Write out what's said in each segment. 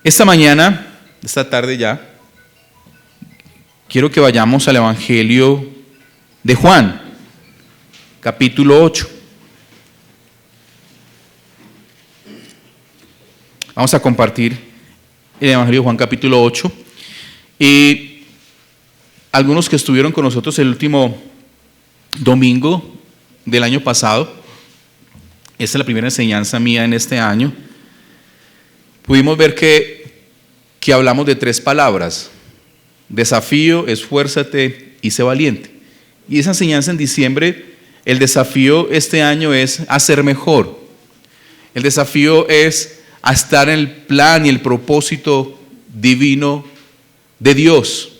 Esta mañana, esta tarde ya, quiero que vayamos al Evangelio de Juan, capítulo 8. Vamos a compartir el Evangelio de Juan, capítulo 8. Y algunos que estuvieron con nosotros el último domingo del año pasado, esta es la primera enseñanza mía en este año, pudimos ver que hablamos de tres palabras: desafío, esfuérzate y sé valiente. Y esa enseñanza en diciembre, el desafío este año es a ser mejor. El desafío es a estar en el plan y el propósito divino de Dios.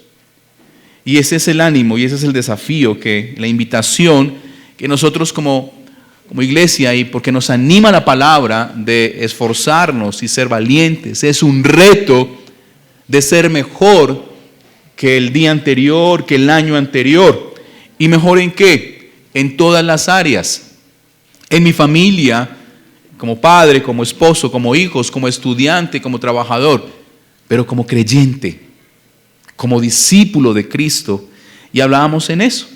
Y ese es el ánimo y ese es el desafío, la invitación que nosotros como iglesia, y porque nos anima la palabra de esforzarnos y ser valientes, es un reto de ser mejor que el día anterior, que el año anterior. ¿Y mejor en qué? En todas las áreas. En mi familia, como padre, como esposo, como hijos, como estudiante, como trabajador, pero como creyente, como discípulo de Cristo. Y hablábamos en eso,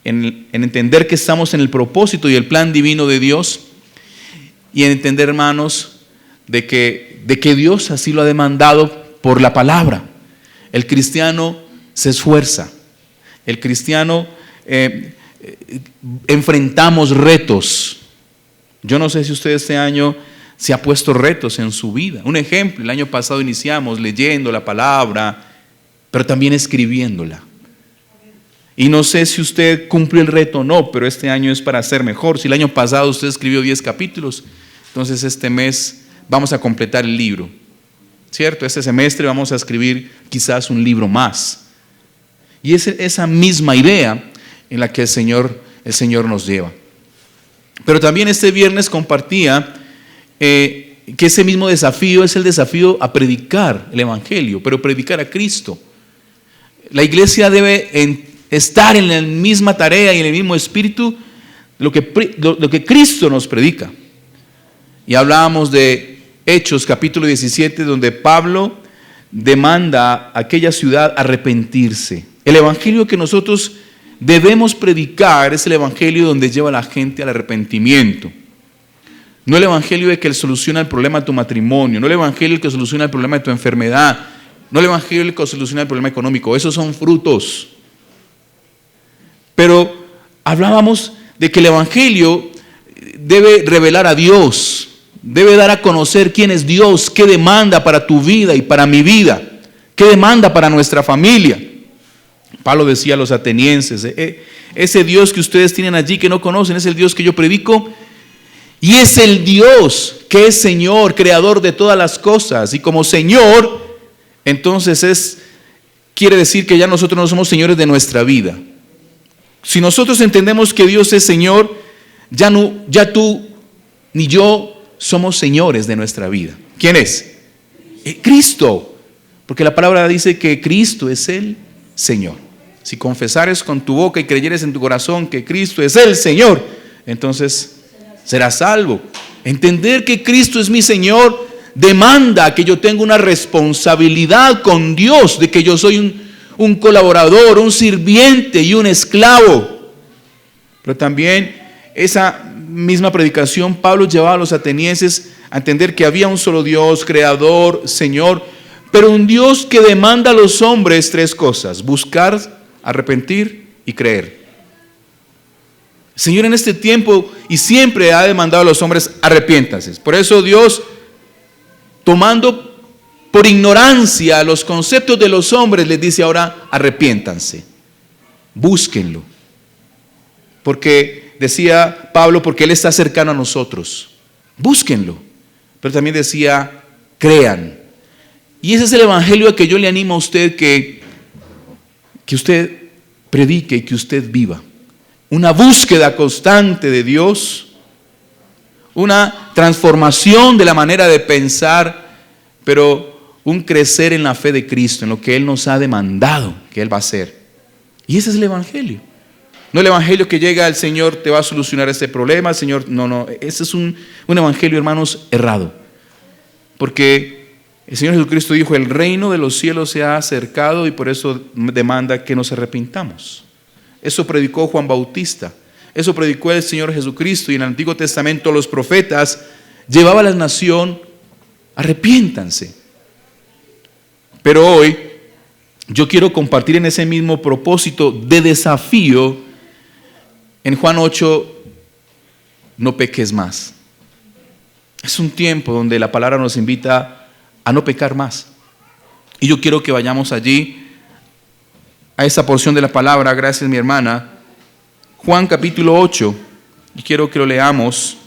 en entender que estamos en el propósito y el plan divino de Dios, y en entender, hermanos, de que Dios así lo ha demandado por la palabra. El cristiano se esfuerza, el cristiano enfrentamos retos. Yo no sé si usted este año se ha puesto retos en su vida. Un ejemplo: el año pasado iniciamos leyendo la palabra, pero también escribiéndola. Y no sé si usted cumplió el reto o no, pero este año es para ser mejor. Si el año pasado usted escribió 10 capítulos, entonces este mes vamos a completar el libro, ¿cierto? Este semestre vamos a escribir quizás un libro más. Y es esa misma idea en la que el Señor nos lleva. Pero también este viernes compartía que ese mismo desafío es el desafío a predicar el Evangelio, pero predicar a Cristo. La iglesia debe estar en la misma tarea y en el mismo espíritu lo que Cristo nos predica. Y hablábamos de Hechos capítulo 17, donde Pablo demanda a aquella ciudad arrepentirse. El evangelio que nosotros debemos predicar es el evangelio donde lleva a la gente al arrepentimiento. No el evangelio de que soluciona el problema de tu matrimonio, no el evangelio que soluciona el problema de tu enfermedad, no el evangelio que soluciona el problema económico. Esos son frutos. Pero hablábamos de que el evangelio debe revelar a Dios, debe dar a conocer quién es Dios, qué demanda para tu vida y para mi vida, qué demanda para nuestra familia. Pablo decía a los atenienses: ese Dios que ustedes tienen allí que no conocen es el Dios que yo predico, y es el Dios que es Señor, creador de todas las cosas. Y como Señor, entonces quiere decir que ya nosotros no somos señores de nuestra vida. Si nosotros entendemos que Dios es Señor, ya tú ni yo somos señores de nuestra vida. ¿Quién es? Cristo. Porque la palabra dice que Cristo es el Señor. Si confesares con tu boca y creyeres en tu corazón que Cristo es el Señor, entonces serás salvo. Entender que Cristo es mi Señor demanda que yo tenga una responsabilidad con Dios, de que yo soy un colaborador, un sirviente y un esclavo. Pero también esa misma predicación Pablo llevaba a los atenienses a entender que había un solo Dios, creador, Señor, pero un Dios que demanda a los hombres tres cosas: buscar, arrepentir y creer. El Señor en este tiempo y siempre ha demandado a los hombres: arrepiéntanse. Por eso Dios, tomando por ignorancia los conceptos de los hombres, les dice ahora: arrepiéntanse, búsquenlo. Porque decía Pablo, porque Él está cercano a nosotros, búsquenlo. Pero también decía: crean. Y ese es el evangelio a que yo le animo a usted que usted predique y que usted viva. Una búsqueda constante de Dios, una transformación de la manera de pensar, pero un crecer en la fe de Cristo, en lo que Él nos ha demandado que Él va a hacer. Y ese es el evangelio. No el evangelio que llega: el Señor te va a solucionar este problema, el Señor. No, ese es un evangelio, hermanos, errado. Porque El Señor Jesucristo dijo, el reino de los cielos se ha acercado y por eso demanda que nos arrepintamos. Eso predicó Juan Bautista. Eso predicó el Señor Jesucristo, y en el Antiguo Testamento los profetas llevaban a la nación, arrepiéntanse. Pero hoy yo quiero compartir en ese mismo propósito de desafío en Juan 8, no peques más. Es un tiempo donde la palabra nos invita a no pecar más. Y yo quiero que vayamos allí a esa porción de la palabra, gracias mi hermana, Juan capítulo 8, y quiero que lo leamos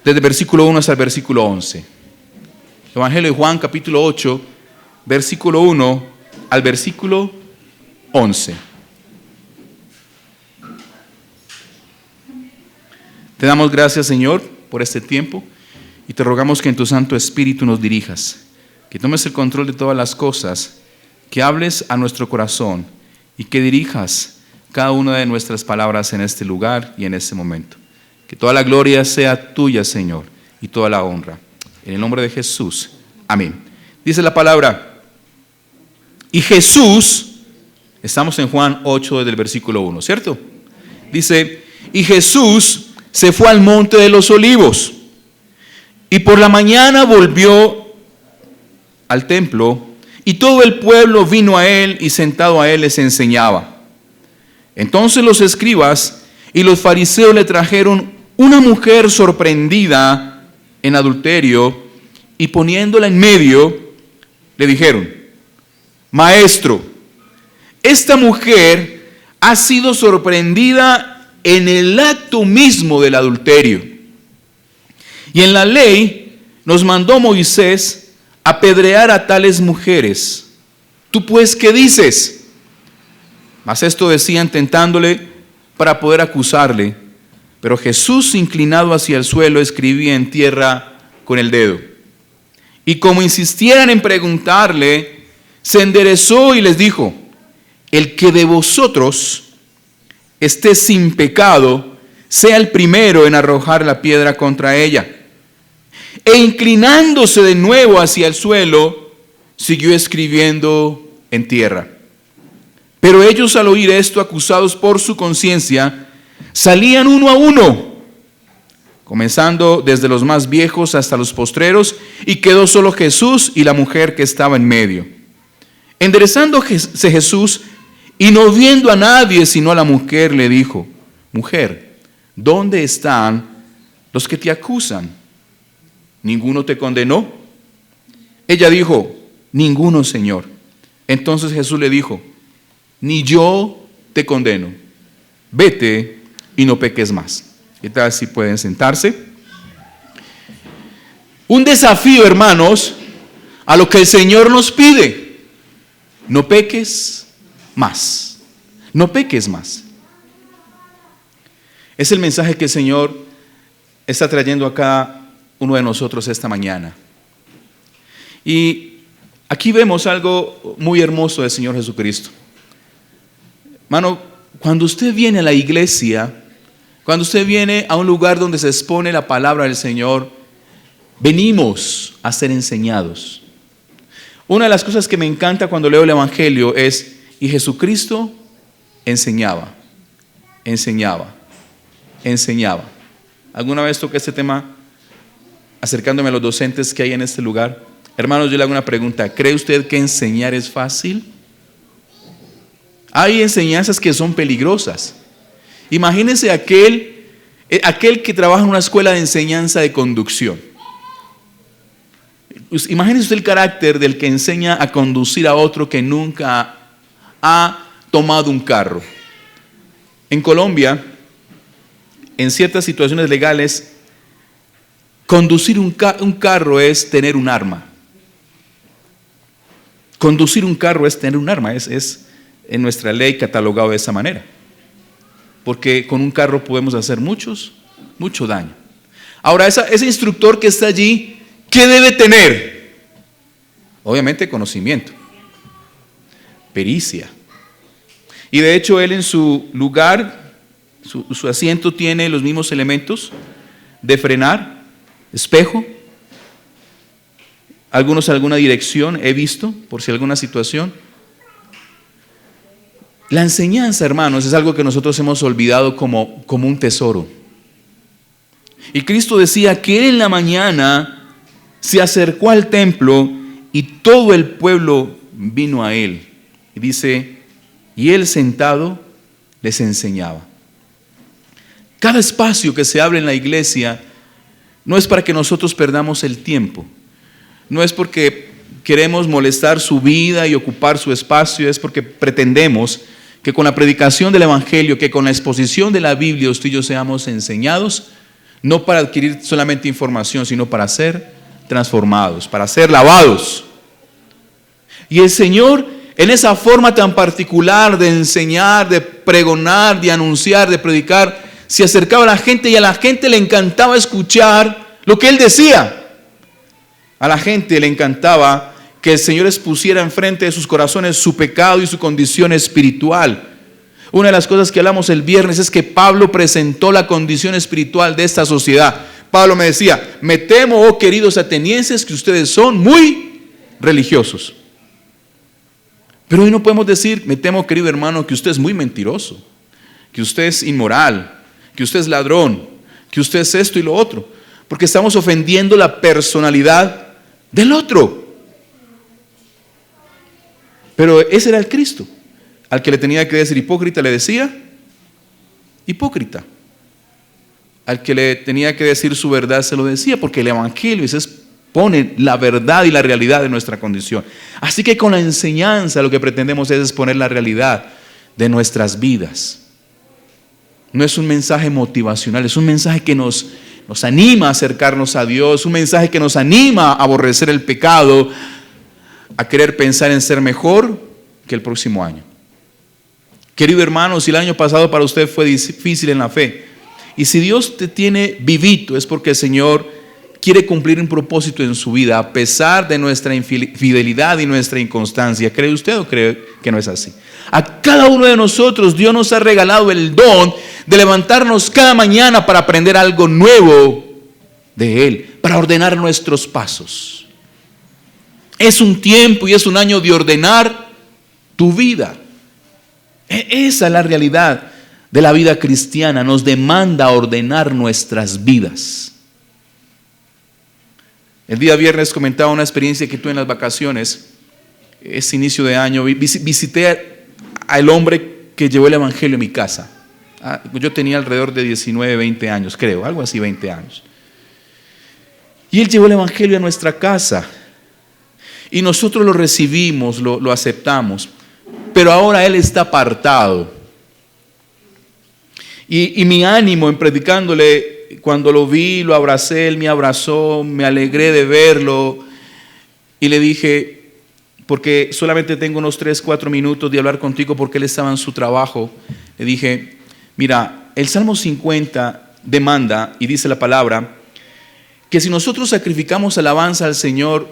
desde el versículo 1 hasta el versículo 11. Evangelio de Juan capítulo 8, versículo 1 al versículo 11. Te damos gracias, Señor, por este tiempo, y te rogamos que en tu Santo Espíritu nos dirijas, que tomes el control de todas las cosas, que hables a nuestro corazón y que dirijas cada una de nuestras palabras en este lugar y en este momento. Que toda la gloria sea tuya, Señor, y toda la honra. En el nombre de Jesús. Amén. Dice la palabra, y Jesús, estamos en Juan 8 del versículo 1, ¿cierto? Dice, y Jesús se fue al monte de los olivos, y por la mañana volvió al templo, y todo el pueblo vino a él, y sentado a él les enseñaba. Entonces los escribas y los fariseos le trajeron una mujer sorprendida en adulterio, y poniéndola en medio, le dijeron, Maestro, esta mujer ha sido sorprendida en el acto mismo del adulterio. Y en la ley nos mandó Moisés apedrear a tales mujeres. ¿Tú pues qué dices? Mas esto decían tentándole para poder acusarle. Pero Jesús, inclinado hacia el suelo, escribía en tierra con el dedo. Y como insistieran en preguntarle, se enderezó y les dijo, el que de vosotros esté sin pecado, sea el primero en arrojar la piedra contra ella. E inclinándose de nuevo hacia el suelo, siguió escribiendo en tierra. Pero ellos, al oír esto, acusados por su conciencia, salían uno a uno, comenzando desde los más viejos hasta los postreros, y quedó solo Jesús y la mujer que estaba en medio. Enderezándose Jesús y no viendo a nadie sino a la mujer, le dijo, mujer, ¿dónde están los que te acusan? ¿Ninguno te condenó? Ella dijo, ninguno, Señor. Entonces Jesús le dijo, ni yo te condeno. Vete y no peques más. ¿Qué tal si pueden sentarse? Un desafío, hermanos, a lo que el Señor nos pide. No peques más. No peques más. Es el mensaje que el Señor está trayendo a cada uno de nosotros esta mañana. Y aquí vemos algo muy hermoso del Señor Jesucristo. Hermano, cuando usted viene a la iglesia, cuando usted viene a un lugar donde se expone la palabra del Señor, venimos a ser enseñados. Una de las cosas que me encanta cuando leo el Evangelio es, y Jesucristo enseñaba. ¿Alguna vez toqué este tema acercándome a los docentes que hay en este lugar? Hermanos, yo le hago una pregunta. ¿Cree usted que enseñar es fácil? Hay enseñanzas que son peligrosas. Imagínese aquel que trabaja en una escuela de enseñanza de conducción. Imagínese usted el carácter del que enseña a conducir a otro que nunca ha tomado un carro. En Colombia, en ciertas situaciones legales, conducir un carro es tener un arma. Conducir un carro es tener un arma, es en nuestra ley catalogado de esa manera. Porque con un carro podemos hacer mucho daño. Ahora, ese instructor que está allí, ¿qué debe tener? Obviamente conocimiento, pericia. Y de hecho él en su lugar, su asiento tiene los mismos elementos de frenar, espejo, algunos alguna dirección, he visto, por si alguna situación. La enseñanza, hermanos, es algo que nosotros hemos olvidado como un tesoro. Y Cristo decía que Él en la mañana se acercó al templo y todo el pueblo vino a Él. Y dice, y Él sentado les enseñaba. Cada espacio que se abre en la iglesia no es para que nosotros perdamos el tiempo. No es porque queremos molestar su vida y ocupar su espacio, es porque pretendemos que con la predicación del Evangelio, que con la exposición de la Biblia, usted y yo seamos enseñados, no para adquirir solamente información, sino para ser transformados, para ser lavados. Y el Señor, en esa forma tan particular de enseñar, de pregonar, de anunciar, de predicar, se acercaba a la gente y a la gente le encantaba escuchar lo que Él decía. A la gente le encantaba que el Señor expusiera enfrente de sus corazones su pecado y su condición espiritual. Una de las cosas que hablamos el viernes es que Pablo presentó la condición espiritual de esta sociedad. Pablo me decía, me temo, oh queridos atenienses, que ustedes son muy religiosos. Pero hoy no podemos decir, me temo, querido hermano, que usted es muy mentiroso, que usted es inmoral, que usted es ladrón, que usted es esto y lo otro, porque estamos ofendiendo la personalidad del otro. Pero ese era el Cristo. Al que le tenía que decir hipócrita le decía hipócrita. Al que le tenía que decir su verdad se lo decía, porque el Evangelio expone la verdad y la realidad de nuestra condición. Así que con la enseñanza lo que pretendemos es exponer la realidad de nuestras vidas. No es un mensaje motivacional, es un mensaje que nos anima a acercarnos a Dios, un mensaje que nos anima a aborrecer el pecado, a querer pensar en ser mejor que el próximo año. Querido hermano, si el año pasado para usted fue difícil en la fe, y si Dios te tiene vivito, es porque el Señor quiere cumplir un propósito en su vida, a pesar de nuestra infidelidad y nuestra inconstancia. ¿Cree usted o cree que no es así? A cada uno de nosotros Dios nos ha regalado el don de levantarnos cada mañana para aprender algo nuevo de Él, para ordenar nuestros pasos. Es un tiempo y es un año de ordenar tu vida. Esa es la realidad de la vida cristiana. Nos demanda ordenar nuestras vidas. El día viernes comentaba una experiencia que tuve en las vacaciones. Ese inicio de año visité al hombre que llevó el Evangelio a mi casa. Yo tenía alrededor de 19, 20 años, creo, algo así, 20 años. Y él llevó el Evangelio a nuestra casa. Y nosotros lo recibimos, lo aceptamos. Pero ahora él está apartado. Y mi ánimo en predicándole, cuando lo vi, lo abracé, él me abrazó, me alegré de verlo. Y le dije, porque solamente tengo unos 3, 4 minutos de hablar contigo porque él estaba en su trabajo. Le dije, mira, el Salmo 50 demanda, y dice la palabra, que si nosotros sacrificamos alabanza al Señor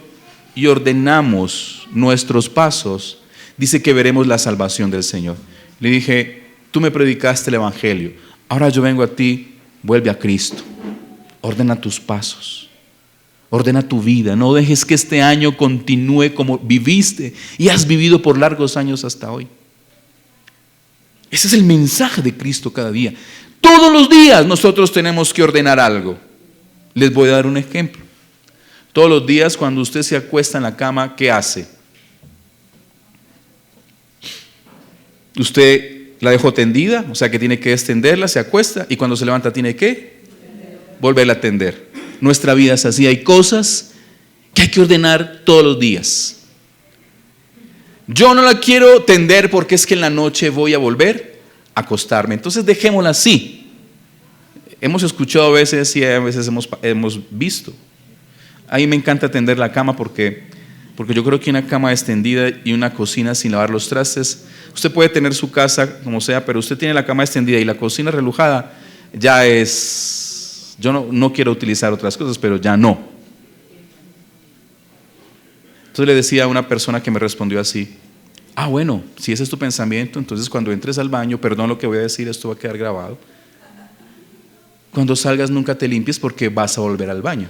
y ordenamos nuestros pasos, dice que veremos la salvación del Señor. Le dije, tú me predicaste el Evangelio, ahora yo vengo a ti, vuelve a Cristo, ordena tus pasos, ordena tu vida, no dejes que este año continúe como viviste y has vivido por largos años hasta hoy. Ese es el mensaje de Cristo cada día. Todos los días nosotros tenemos que ordenar algo. Les voy a dar un ejemplo. Todos los días cuando usted se acuesta en la cama, ¿qué hace? Usted la dejó tendida, o sea que tiene que extenderla, se acuesta y cuando se levanta tiene que volverla a tender. Nuestra vida es así, hay cosas que hay que ordenar todos los días. Yo no la quiero tender porque es que en la noche voy a volver a acostarme, entonces dejémosla así. Hemos escuchado a veces y a veces hemos visto. A mí me encanta tender la cama porque yo creo que una cama extendida y una cocina sin lavar los trastes, usted puede tener su casa como sea, pero usted tiene la cama extendida y la cocina relujada, ya es, yo no quiero utilizar otras cosas, pero ya no. Entonces le decía a una persona que me respondió así, bueno, si ese es tu pensamiento, entonces cuando entres al baño, perdón lo que voy a decir, esto va a quedar grabado, cuando salgas nunca te limpies porque vas a volver al baño.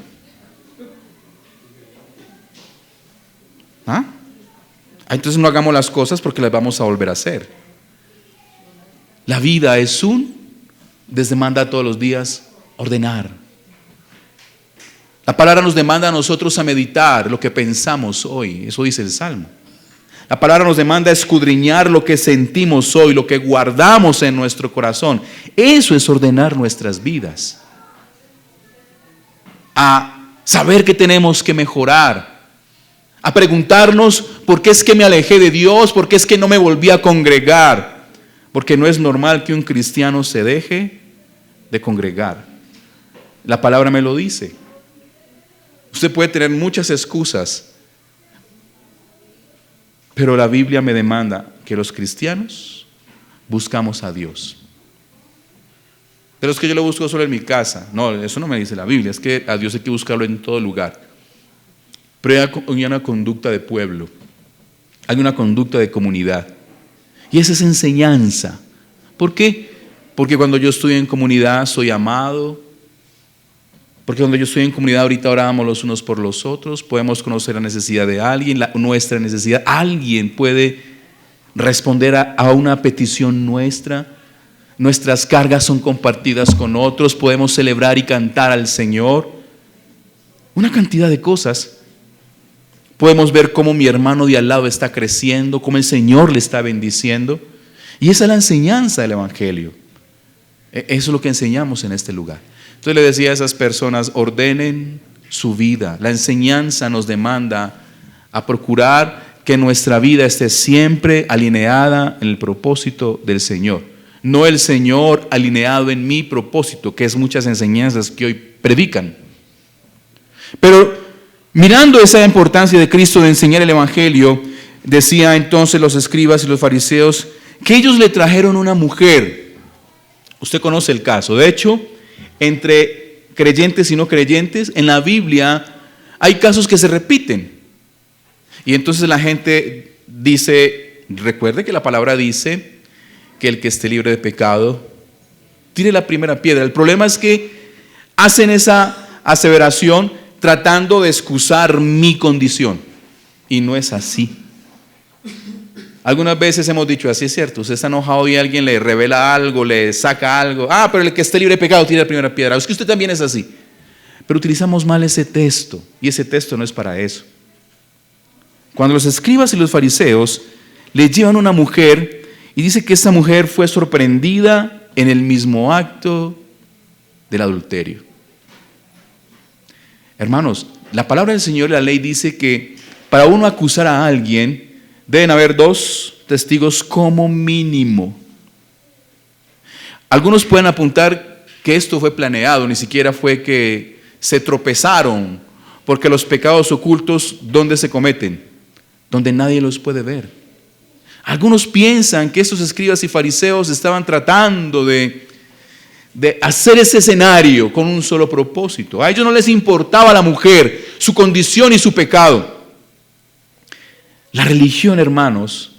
Entonces no hagamos las cosas porque las vamos a volver a hacer. La vida les demanda todos los días ordenar. La palabra nos demanda a nosotros a meditar lo que pensamos hoy. Eso dice el Salmo. La palabra nos demanda a escudriñar lo que sentimos hoy, lo que guardamos en nuestro corazón. Eso es ordenar nuestras vidas. A saber que tenemos que mejorar. A preguntarnos por qué es que me alejé de Dios, por qué es que no me volví a congregar. Porque no es normal que un cristiano se deje de congregar. La palabra me lo dice. Usted puede tener muchas excusas, pero la Biblia me demanda que los cristianos buscamos a Dios. Pero es que yo lo busco solo en mi casa. No, eso no me dice la Biblia, es que a Dios hay que buscarlo en todo lugar. Pero hay una conducta de pueblo, hay una conducta de comunidad. Y esa es enseñanza. ¿Por qué? Porque cuando yo estoy en comunidad soy amado. Porque cuando yo estoy en comunidad ahorita oramos los unos por los otros. Podemos conocer la necesidad de alguien, nuestra necesidad. Alguien puede responder a una petición nuestra. Nuestras cargas son compartidas con otros. Podemos celebrar y cantar al Señor. Una cantidad de cosas. Podemos ver cómo mi hermano de al lado está creciendo, cómo el Señor le está bendiciendo. Y esa es la enseñanza del Evangelio. Eso es lo que enseñamos en este lugar. Entonces le decía a esas personas, ordenen su vida. La enseñanza nos demanda a procurar que nuestra vida esté siempre alineada en el propósito del Señor. No el Señor alineado en mi propósito, que es muchas enseñanzas que hoy predican. Pero mirando esa importancia de Cristo de enseñar el Evangelio, decía entonces los escribas y los fariseos que ellos le trajeron una mujer. Usted conoce el caso. De hecho, entre creyentes y no creyentes, en la Biblia hay casos que se repiten. Y entonces la gente dice, recuerde que la palabra dice que el que esté libre de pecado, tire la primera piedra. El problema es que hacen esa aseveración tratando de excusar mi condición. Y no es así. Algunas veces hemos dicho, así es cierto, usted está enojado y alguien le revela algo, le saca algo. Pero el que esté libre de pecado tira la primera piedra. Es que usted también es así. Pero utilizamos mal ese texto. Y ese texto no es para eso. Cuando los escribas y los fariseos le llevan una mujer y dice que esta mujer fue sorprendida en el mismo acto del adulterio. Hermanos, la palabra del Señor y la ley dice que para uno acusar a alguien deben haber 2 testigos como mínimo. Algunos pueden apuntar que esto fue planeado, ni siquiera fue que se tropezaron, porque los pecados ocultos, ¿dónde se cometen? Donde nadie los puede ver. Algunos piensan que estos escribas y fariseos estaban tratando de hacer ese escenario con un solo propósito. A ellos no les importaba la mujer, su condición y su pecado. La religión, hermanos,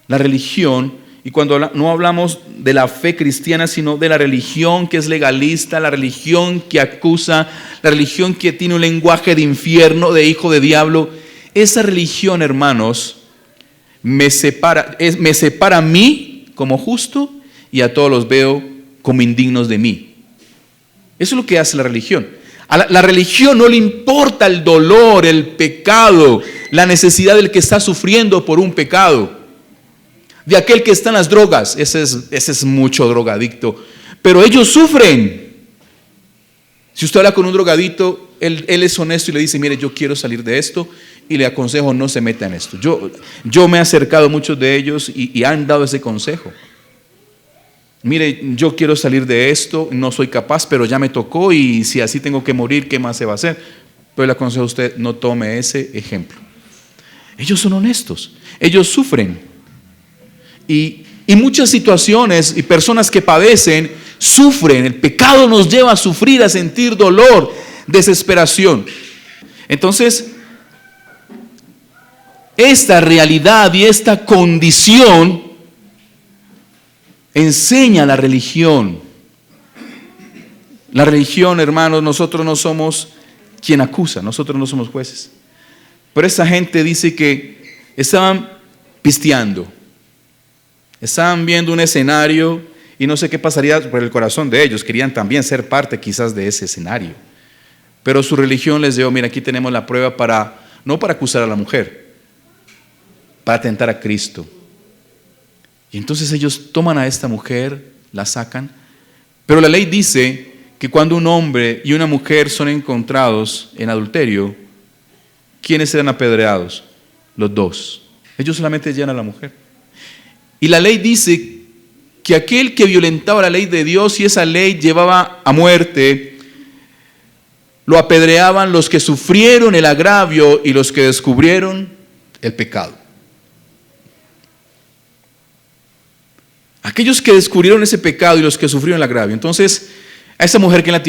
la religión, y cuando no hablamos de la fe cristiana, sino de la religión que es legalista, la religión que acusa, la religión que tiene un lenguaje de infierno, de hijo de diablo, esa religión, hermanos, me separa a mí como justo y a todos los veo como indignos de mí. Eso es lo que hace la religión. A la religión no le importa el dolor, el pecado, la necesidad del que está sufriendo por un pecado, de aquel que está en las drogas. Ese es mucho drogadicto, pero ellos sufren. Si usted habla con un drogadito, él es honesto y le dice, mire, yo quiero salir de esto, y le aconsejo no se meta en esto. Yo me he acercado a muchos de ellos y han dado ese consejo. Mire, yo quiero salir de esto, no soy capaz, pero ya me tocó, y si así tengo que morir, ¿qué más se va a hacer? Pero le aconsejo a usted, no tome ese ejemplo. Ellos son honestos, ellos sufren. Y muchas situaciones y personas que padecen, sufren. El pecado nos lleva a sufrir, a sentir dolor, desesperación. Entonces, esta realidad y esta condición enseña la religión. La religión, hermanos, nosotros no somos quien acusa, nosotros no somos jueces. Pero esta gente dice que estaban pisteando, estaban viendo un escenario y no sé qué pasaría por el corazón de ellos. Querían también ser parte quizás de ese escenario. Pero su religión les dijo, mira, aquí tenemos la prueba no para acusar a la mujer, para tentar a Cristo. Y entonces ellos toman a esta mujer, la sacan, pero la ley dice que cuando un hombre y una mujer son encontrados en adulterio, ¿quiénes serán apedreados? Los dos. Ellos solamente llevan a la mujer. Y la ley dice que aquel que violentaba la ley de Dios y esa ley llevaba a muerte, lo apedreaban los que sufrieron el agravio y los que descubrieron el pecado. Aquellos que descubrieron ese pecado y los que sufrieron el agravio. Entonces, a esa mujer que la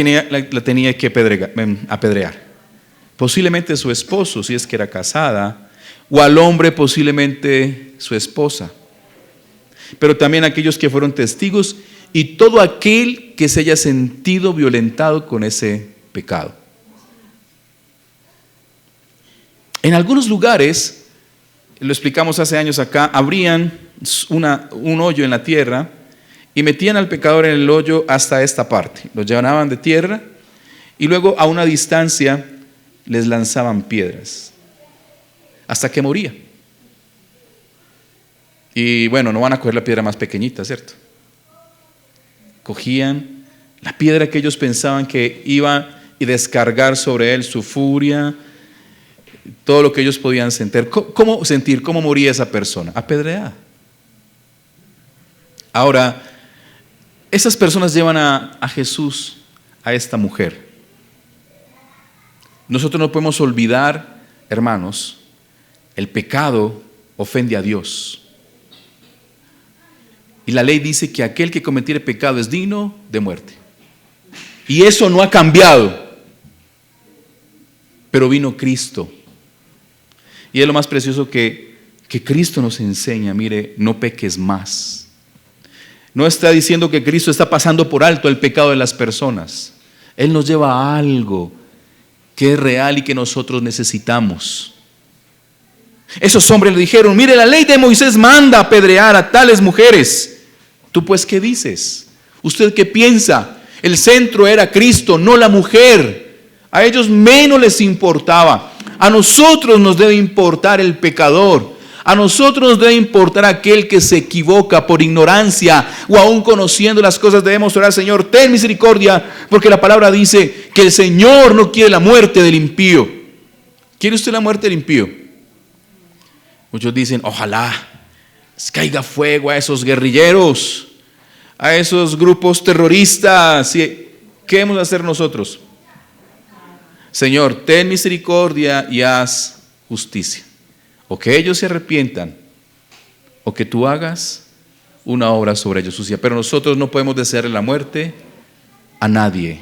tenía que apedrear. Posiblemente su esposo, si es que era casada, o al hombre posiblemente su esposa. Pero también aquellos que fueron testigos y todo aquel que se haya sentido violentado con ese pecado. En algunos lugares, lo explicamos hace años acá, abrían un hoyo en la tierra y metían al pecador en el hoyo hasta esta parte. Lo llenaban de tierra y luego a una distancia les lanzaban piedras hasta que moría. Y bueno, no van a coger la piedra más pequeñita, ¿cierto? Cogían la piedra que ellos pensaban que iba a descargar sobre él su furia, todo lo que ellos podían sentir. ¿Cómo moría esa persona? Apedreada. Ahora, esas personas llevan a Jesús, a esta mujer. Nosotros no podemos olvidar, hermanos, el pecado ofende a Dios. Y la ley dice que aquel que cometiere pecado es digno de muerte. Y eso no ha cambiado. Pero vino Cristo. Y es lo más precioso que Cristo nos enseña. Mire, no peques más. No está diciendo que Cristo está pasando por alto el pecado de las personas. Él nos lleva a algo que es real y que nosotros necesitamos. Esos hombres le dijeron, mire, la ley de Moisés manda apedrear a tales mujeres. ¿Tú pues qué dices? ¿Usted qué piensa? El centro era Cristo, no la mujer. A ellos menos les importaba. A nosotros nos debe importar el pecador. A nosotros nos debe importar aquel que se equivoca por ignorancia o aún conociendo las cosas. Debemos orar, Señor, ten misericordia, porque la palabra dice que el Señor no quiere la muerte del impío. ¿Quiere usted la muerte del impío? Muchos dicen, ojalá caiga fuego a esos guerrilleros, a esos grupos terroristas. ¿Qué hemos de hacer nosotros? Señor, ten misericordia y haz justicia. O que ellos se arrepientan, o que tú hagas una obra sobre ellos sucia. Pero nosotros no podemos desearle la muerte a nadie.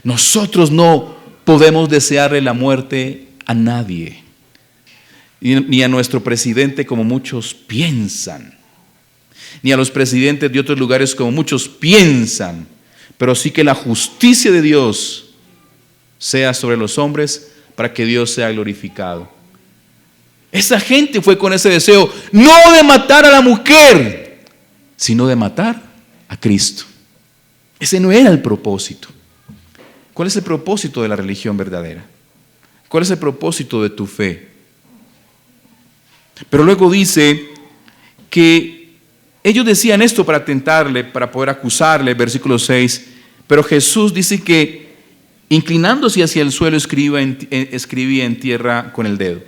Nosotros no podemos desearle la muerte a nadie. Ni a nuestro presidente como muchos piensan, ni a los presidentes de otros lugares como muchos piensan, pero sí que la justicia de Dios sea sobre los hombres para que Dios sea glorificado. Esa gente fue con ese deseo, no de matar a la mujer, sino de matar a Cristo. Ese no era el propósito. ¿Cuál es el propósito de la religión verdadera? ¿Cuál es el propósito de tu fe? Pero luego dice que ellos decían esto para tentarle, para poder acusarle, versículo 6. Pero Jesús dice que inclinándose hacia el suelo escribía en tierra con el dedo.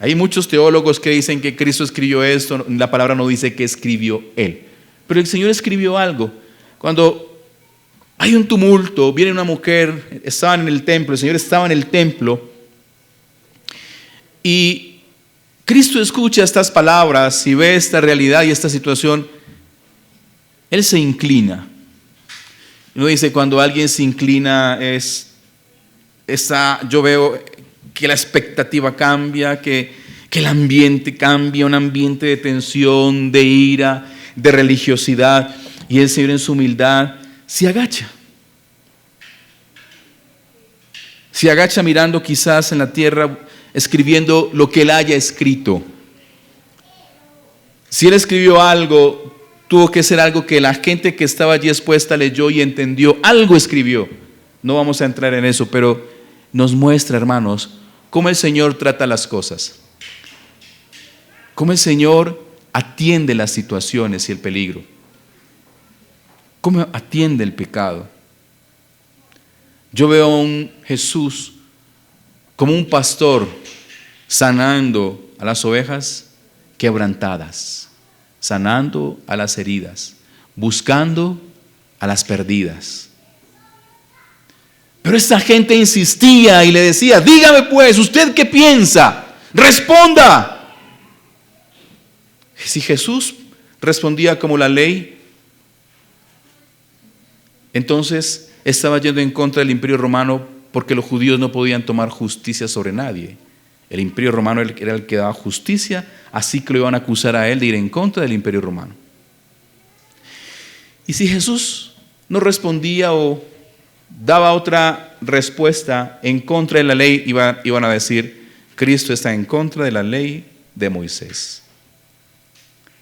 Hay muchos teólogos que dicen que Cristo escribió esto, la palabra no dice que escribió Él. Pero el Señor escribió algo. Cuando hay un tumulto, viene una mujer, estaban en el templo, el Señor estaba en el templo y Cristo escucha estas palabras y ve esta realidad y esta situación. Él se inclina. Uno dice, cuando alguien se inclina, yo veo que la expectativa cambia, que el ambiente cambia, un ambiente de tensión, de ira, de religiosidad. Y el Señor en su humildad se agacha. Se agacha mirando quizás en la tierra, escribiendo lo que él haya escrito. Si él escribió algo, tuvo que ser algo que la gente que estaba allí expuesta leyó y entendió. Algo escribió. No vamos a entrar en eso, pero nos muestra, hermanos, cómo el Señor trata las cosas. Cómo el Señor atiende las situaciones y el peligro. Cómo atiende el pecado. Yo veo a un Jesús como un pastor sanando a las ovejas quebrantadas, sanando a las heridas, buscando a las perdidas. Pero esta gente insistía y le decía: dígame pues, ¿usted qué piensa? Responda. Si Jesús respondía como la ley, entonces estaba yendo en contra del Imperio Romano, porque los judíos no podían tomar justicia sobre nadie. El Imperio Romano era el que daba justicia, así que lo iban a acusar a él de ir en contra del Imperio Romano. Y si Jesús no respondía o daba otra respuesta en contra de la ley, iban a decir: Cristo está en contra de la ley de Moisés.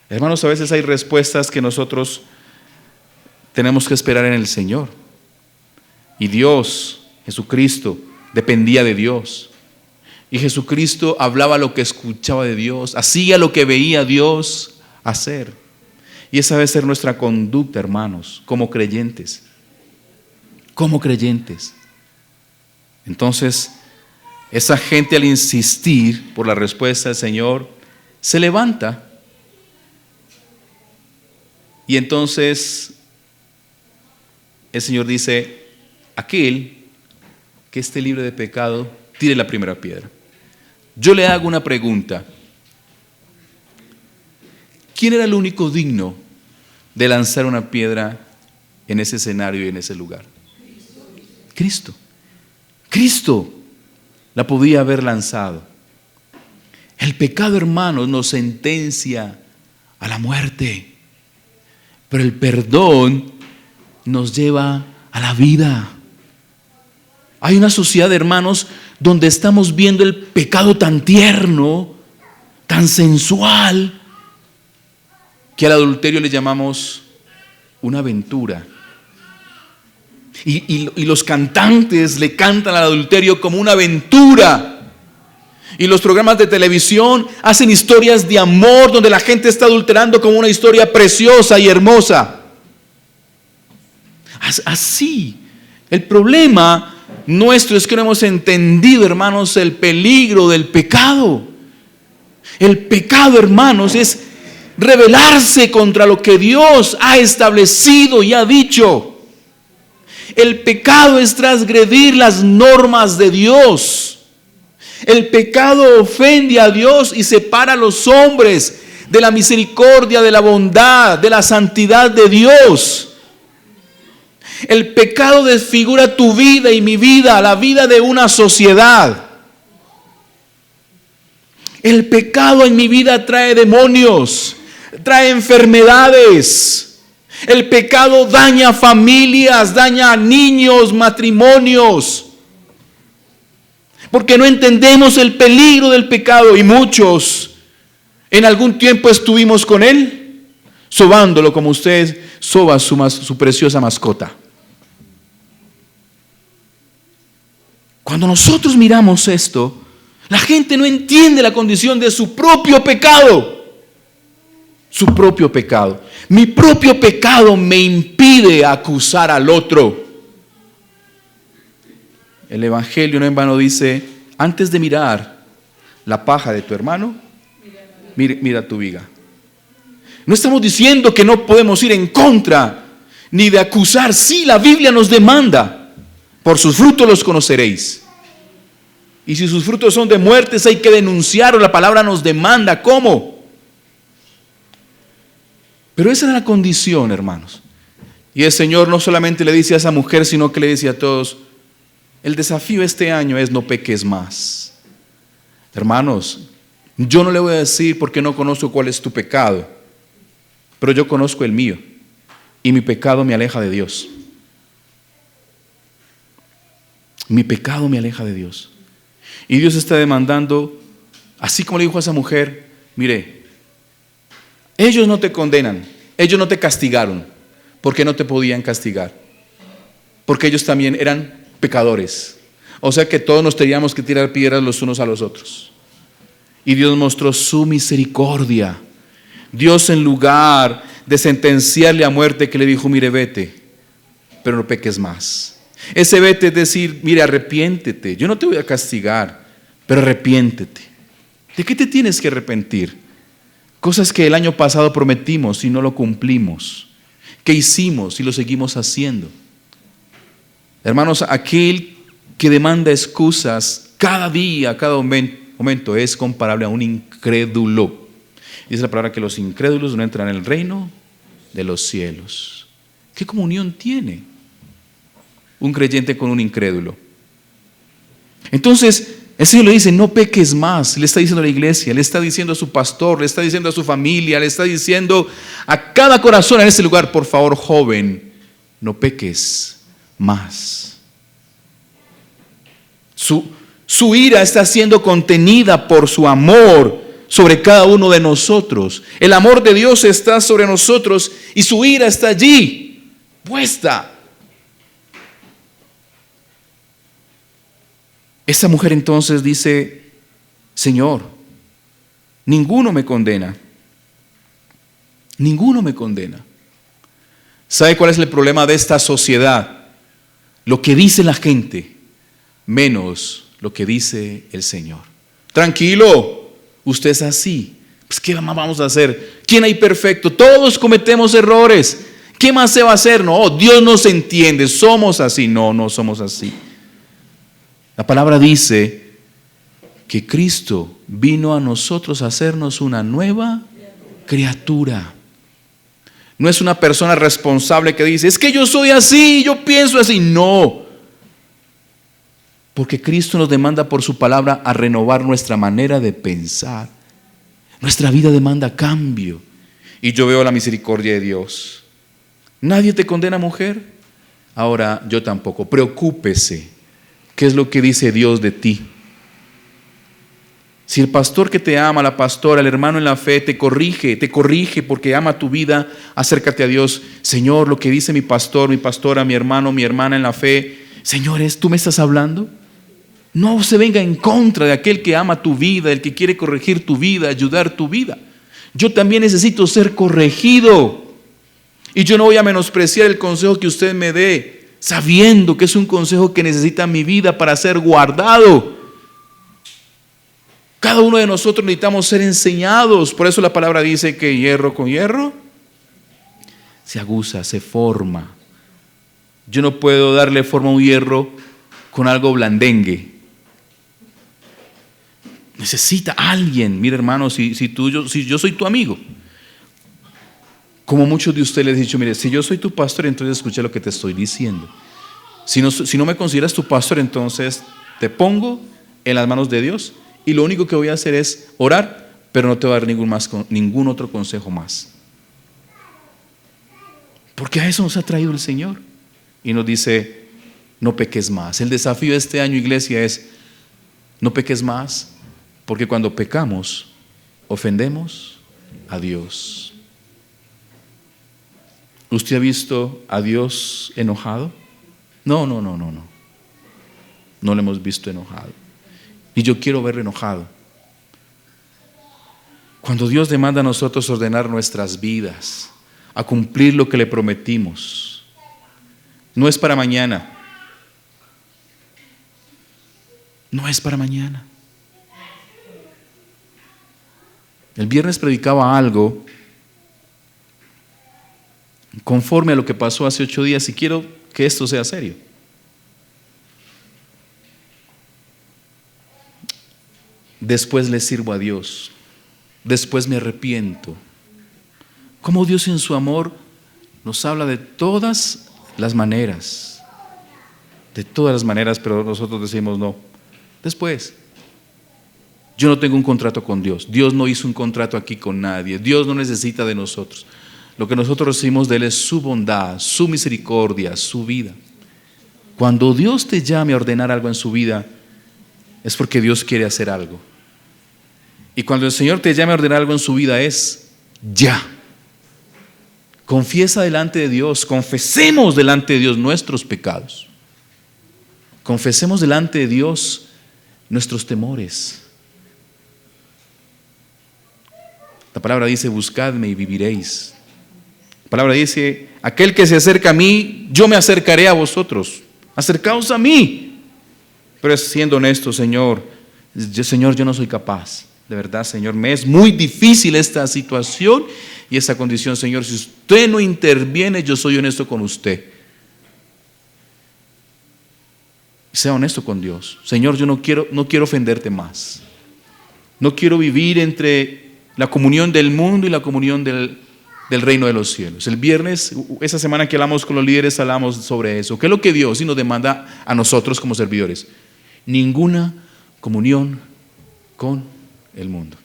Hermanos, a veces hay respuestas que nosotros tenemos que esperar en el Señor. Y Dios, Jesucristo, dependía de Dios. Y Jesucristo hablaba lo que escuchaba de Dios, hacía lo que veía Dios hacer. Y esa debe ser nuestra conducta, hermanos, como creyentes. Como creyentes. Entonces, esa gente, al insistir por la respuesta del Señor, se levanta. Y entonces el Señor dice: aquel que esté libre de pecado, tire la primera piedra. Yo le hago una pregunta. ¿Quién era el único digno de lanzar una piedra en ese escenario y en ese lugar? Cristo. Cristo la podía haber lanzado. El pecado, hermanos, nos sentencia a la muerte, pero el perdón nos lleva a la vida. Hay una sociedad, hermanos, donde estamos viendo el pecado tan tierno, tan sensual, que al adulterio le llamamos una aventura. Y los cantantes le cantan al adulterio como una aventura. Y los programas de televisión hacen historias de amor donde la gente está adulterando como una historia preciosa y hermosa. Así. El problema nuestro es que no hemos entendido, hermanos, el peligro del pecado. El pecado, hermanos, es rebelarse contra lo que Dios ha establecido y ha dicho. El pecado es transgredir las normas de Dios. El pecado ofende a Dios y separa a los hombres de la misericordia, de la bondad, de la santidad de Dios. El pecado desfigura tu vida y mi vida, la vida de una sociedad. El pecado en mi vida trae demonios, trae enfermedades. El pecado daña familias, daña a niños, matrimonios. Porque no entendemos el peligro del pecado y muchos en algún tiempo estuvimos con él, sobándolo como usted soba su preciosa mascota. Cuando nosotros miramos esto, la gente no entiende la condición de su propio pecado. Su propio pecado. Mi propio pecado me impide acusar al otro. El Evangelio no en vano dice: antes de mirar la paja de tu hermano, mira tu viga. No estamos diciendo que no podemos ir en contra ni de acusar. Sí, la Biblia nos demanda: por sus frutos los conoceréis. Y si sus frutos son de muertes, hay que denunciarlo. La palabra nos demanda. ¿Cómo? Pero esa era la condición, hermanos. Y el Señor no solamente le dice a esa mujer, sino que le dice a todos: el desafío este año es no peques más. Hermanos, yo no le voy a decir porque no conozco cuál es tu pecado, pero yo conozco el mío. Y mi pecado me aleja de Dios. Mi pecado me aleja de Dios. Y Dios está demandando, así como le dijo a esa mujer, mire, ellos no te condenan, ellos no te castigaron, porque no te podían castigar, porque ellos también eran pecadores. O sea que todos nos teníamos que tirar piedras los unos a los otros. Y Dios mostró su misericordia. Dios, en lugar de sentenciarle a muerte, que le dijo, mire, vete, pero no peques más. Ese vete es decir, mire, arrepiéntete, yo no te voy a castigar, pero arrepiéntete. ¿De qué te tienes que arrepentir? Cosas que el año pasado prometimos y no lo cumplimos, que hicimos y lo seguimos haciendo. Hermanos, aquel que demanda excusas cada día, cada momento, es comparable a un incrédulo. Dice la palabra que los incrédulos no entran en el reino de los cielos. ¿Qué comunión tiene un creyente con un incrédulo? Entonces, el Señor le dice, no peques más. Le está diciendo a la iglesia, le está diciendo a su pastor, le está diciendo a su familia, le está diciendo a cada corazón en este lugar, por favor, joven, no peques más. Su ira está siendo contenida por su amor sobre cada uno de nosotros. El amor de Dios está sobre nosotros y su ira está allí, puesta. Esa mujer entonces dice, Señor, ninguno me condena. Ninguno me condena. ¿Sabe cuál es el problema de esta sociedad? Lo que dice la gente, menos lo que dice el Señor. Tranquilo, usted es así. Pues ¿qué más vamos a hacer? ¿Quién hay perfecto? Todos cometemos errores. ¿Qué más se va a hacer? No, Dios nos entiende, somos así. No, no somos así. La palabra dice que Cristo vino a nosotros a hacernos una nueva criatura. No es una persona responsable que dice, es que yo soy así, yo pienso así. No. Porque Cristo nos demanda por su palabra a renovar nuestra manera de pensar. Nuestra vida demanda cambio. Y yo veo la misericordia de Dios. Nadie te condena, mujer. Ahora yo tampoco. Preocúpese. ¿Qué es lo que dice Dios de ti? Si el pastor que te ama, la pastora, el hermano en la fe te corrige porque ama tu vida, acércate a Dios. Señor, lo que dice mi pastor, mi pastora, mi hermano, mi hermana en la fe, señores, ¿tú me estás hablando? No se venga en contra de aquel que ama tu vida, el que quiere corregir tu vida, ayudar tu vida. Yo también necesito ser corregido. Y yo no voy a menospreciar el consejo que usted me dé, sabiendo que es un consejo que necesita mi vida para ser guardado. Cada uno de nosotros necesitamos ser enseñados. Por eso la palabra dice que hierro con hierro se aguza, se forma. Yo no puedo darle forma a un hierro con algo blandengue. Necesita alguien. Mira, hermano, si yo soy tu amigo, como muchos de ustedes les he dicho, mire, si yo soy tu pastor, entonces escucha lo que te estoy diciendo. Si no me consideras tu pastor, entonces te pongo en las manos de Dios y lo único que voy a hacer es orar, pero no te voy a dar ningún otro consejo más. Porque a eso nos ha traído el Señor. Y nos dice, no peques más. El desafío de este año, iglesia, es no peques más, porque cuando pecamos, ofendemos a Dios. ¿Usted ha visto a Dios enojado? No. No lo hemos visto enojado. Y yo quiero verlo enojado. Cuando Dios demanda a nosotros ordenar nuestras vidas, a cumplir lo que le prometimos, no es para mañana. No es para mañana. El viernes predicaba algo conforme a lo que pasó hace 8 días y quiero que esto sea serio. Después le sirvo a Dios. Después me arrepiento. Como Dios en su amor nos habla de todas las maneras. De todas las maneras, pero nosotros decimos no. Después. Yo no tengo un contrato con Dios. Dios no hizo un contrato aquí con nadie. Dios no necesita de nosotros. Lo que nosotros recibimos de Él es su bondad, su misericordia, su vida. Cuando Dios te llame a ordenar algo en su vida, es porque Dios quiere hacer algo. Y cuando el Señor te llame a ordenar algo en su vida es ya. Confiesa delante de Dios, confesemos delante de Dios nuestros pecados. Confesemos delante de Dios nuestros temores. La palabra dice, buscadme y viviréis. La palabra dice, aquel que se acerca a mí, yo me acercaré a vosotros. Acercaos a mí. Pero siendo honesto, Señor, yo no soy capaz. De verdad, Señor, me es muy difícil esta situación y esta condición, Señor. Si usted no interviene, yo soy honesto con usted. Sea honesto con Dios. Señor, yo no quiero ofenderte más. No quiero vivir entre la comunión del mundo y la comunión del reino de los cielos. El viernes, esa semana que hablamos con los líderes, hablamos sobre eso. ¿Qué es lo que Dios sí nos demanda a nosotros como servidores? Ninguna comunión con el mundo.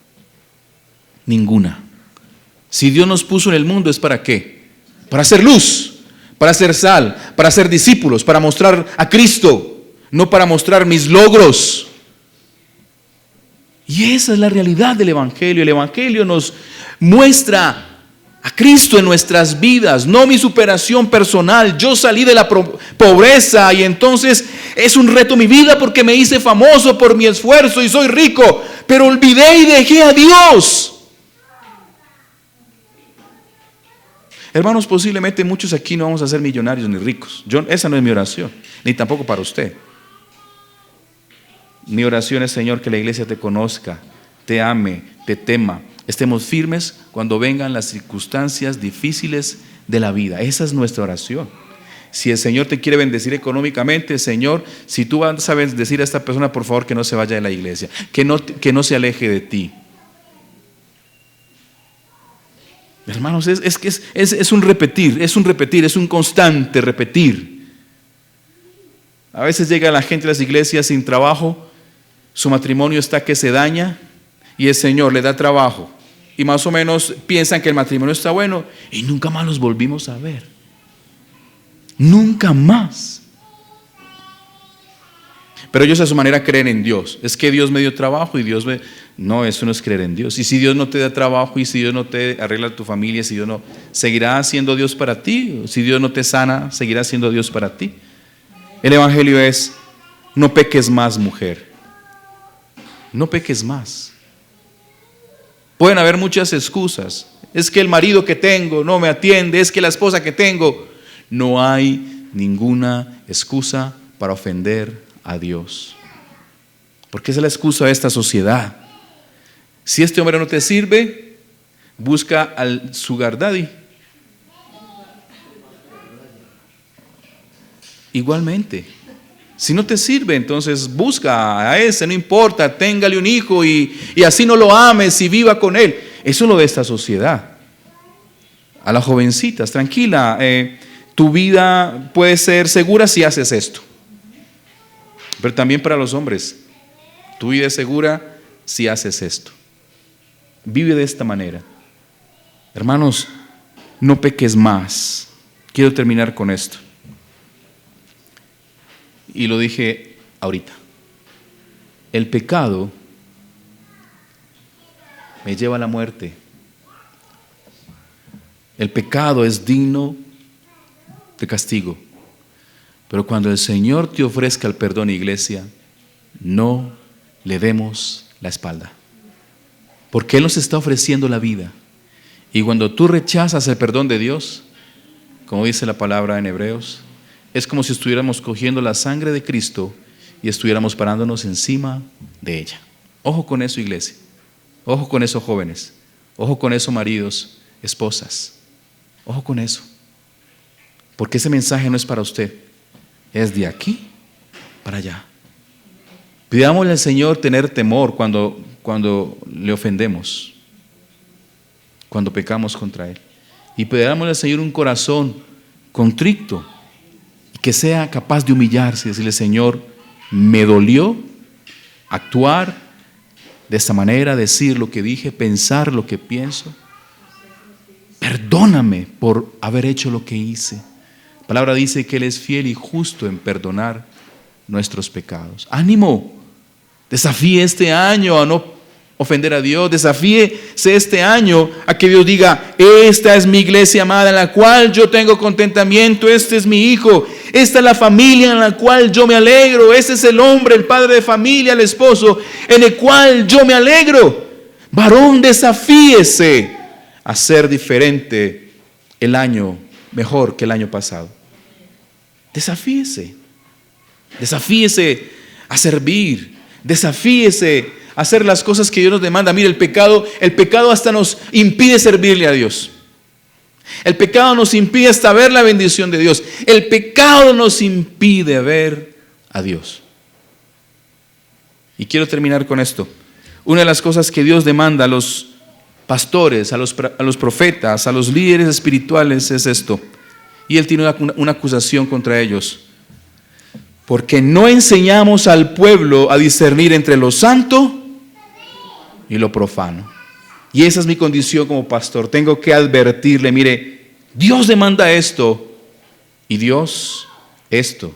Ninguna. Si Dios nos puso en el mundo, ¿es para qué? Para hacer luz, para hacer sal, para ser discípulos, para mostrar a Cristo. No para mostrar mis logros. Y esa es la realidad del Evangelio. El Evangelio nos muestra a Cristo en nuestras vidas, no mi superación personal. Yo salí de la pobreza y entonces es un reto mi vida porque me hice famoso por mi esfuerzo y soy rico, pero olvidé y dejé a Dios. Hermanos, posiblemente muchos aquí no vamos a ser millonarios ni ricos. Esa no es mi oración, ni tampoco para usted. Mi oración es, Señor, que la iglesia te conozca, te ame, te tema. Estemos firmes cuando vengan las circunstancias difíciles de la vida. Esa es nuestra oración. Si el Señor te quiere bendecir económicamente, Señor, si tú vas a bendecir a esta persona, por favor, que no se vaya de la iglesia, que no se aleje de ti. Hermanos, es un repetir, es un constante repetir. A veces llega la gente a las iglesias sin trabajo. Su matrimonio está que se daña y el Señor le da trabajo. Y más o menos piensan que el matrimonio está bueno y nunca más los volvimos a ver. Nunca más. Pero ellos a su manera creen en Dios. Es que Dios me dio trabajo y Dios me... No, eso no es creer en Dios. Y si Dios no te da trabajo y si Dios no te arregla tu familia, si Dios no... ¿Seguirá siendo Dios para ti? Si Dios no te sana, ¿seguirá siendo Dios para ti? El Evangelio es, no peques más, mujer. No peques más. Pueden haber muchas excusas. Es que el marido que tengo no me atiende, es que la esposa que tengo. No hay ninguna excusa para ofender a Dios. Porque esa es la excusa de esta sociedad. Si este hombre no te sirve, busca al sugar daddy. Igualmente. Si no te sirve, entonces busca a ese, no importa, téngale un hijo y así no lo ames y viva con él. Eso es lo de esta sociedad. A las jovencitas, tranquila, tu vida puede ser segura si haces esto. Pero también para los hombres, tu vida es segura si haces esto. Vive de esta manera. Hermanos, no peques más. Quiero terminar con esto. Y lo dije ahorita. El pecado me lleva a la muerte. El pecado es digno de castigo. Pero cuando el Señor te ofrezca el perdón, iglesia, no le demos la espalda. Porque Él nos está ofreciendo la vida. Y cuando tú rechazas el perdón de Dios, como dice la palabra en Hebreos, es como si estuviéramos cogiendo la sangre de Cristo y estuviéramos parándonos encima de ella. Ojo con eso, iglesia. Ojo con eso, jóvenes. Ojo con eso, maridos, esposas. Ojo con eso. Porque ese mensaje no es para usted. Es de aquí para allá. Pidámosle al Señor tener temor cuando le ofendemos, cuando pecamos contra Él. Y pidámosle al Señor un corazón contrito, que sea capaz de humillarse y decirle: Señor, me dolió actuar de esta manera, decir lo que dije, pensar lo que pienso. Perdóname por haber hecho lo que hice. La palabra dice que Él es fiel y justo en perdonar nuestros pecados. ¡Ánimo! Desafíe este año a no ofender a Dios. Desafíese este año a que Dios diga: esta es mi iglesia amada en la cual yo tengo contentamiento. Este es mi hijo. Esta es la familia en la cual yo me alegro. Este es el hombre, el padre de familia, el esposo en el cual yo me alegro. Varón, desafíese a ser diferente el año, mejor que el año pasado. Desafíese. Desafíese a servir. Desafíese a hacer las cosas que Dios nos demanda. Mire, el pecado hasta nos impide servirle a Dios. El pecado nos impide hasta ver la bendición de Dios. El pecado nos impide ver a Dios. Y quiero terminar con esto. Una de las cosas que Dios demanda a los pastores, a los profetas, a los líderes espirituales es esto. Y Él tiene una acusación contra ellos. Porque no enseñamos al pueblo a discernir entre lo santo y lo profano. Y esa es mi condición como pastor. Tengo que advertirle: mire, Dios demanda esto y Dios esto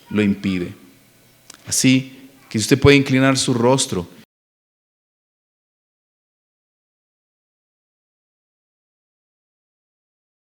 lo impide. Así que usted puede inclinar su rostro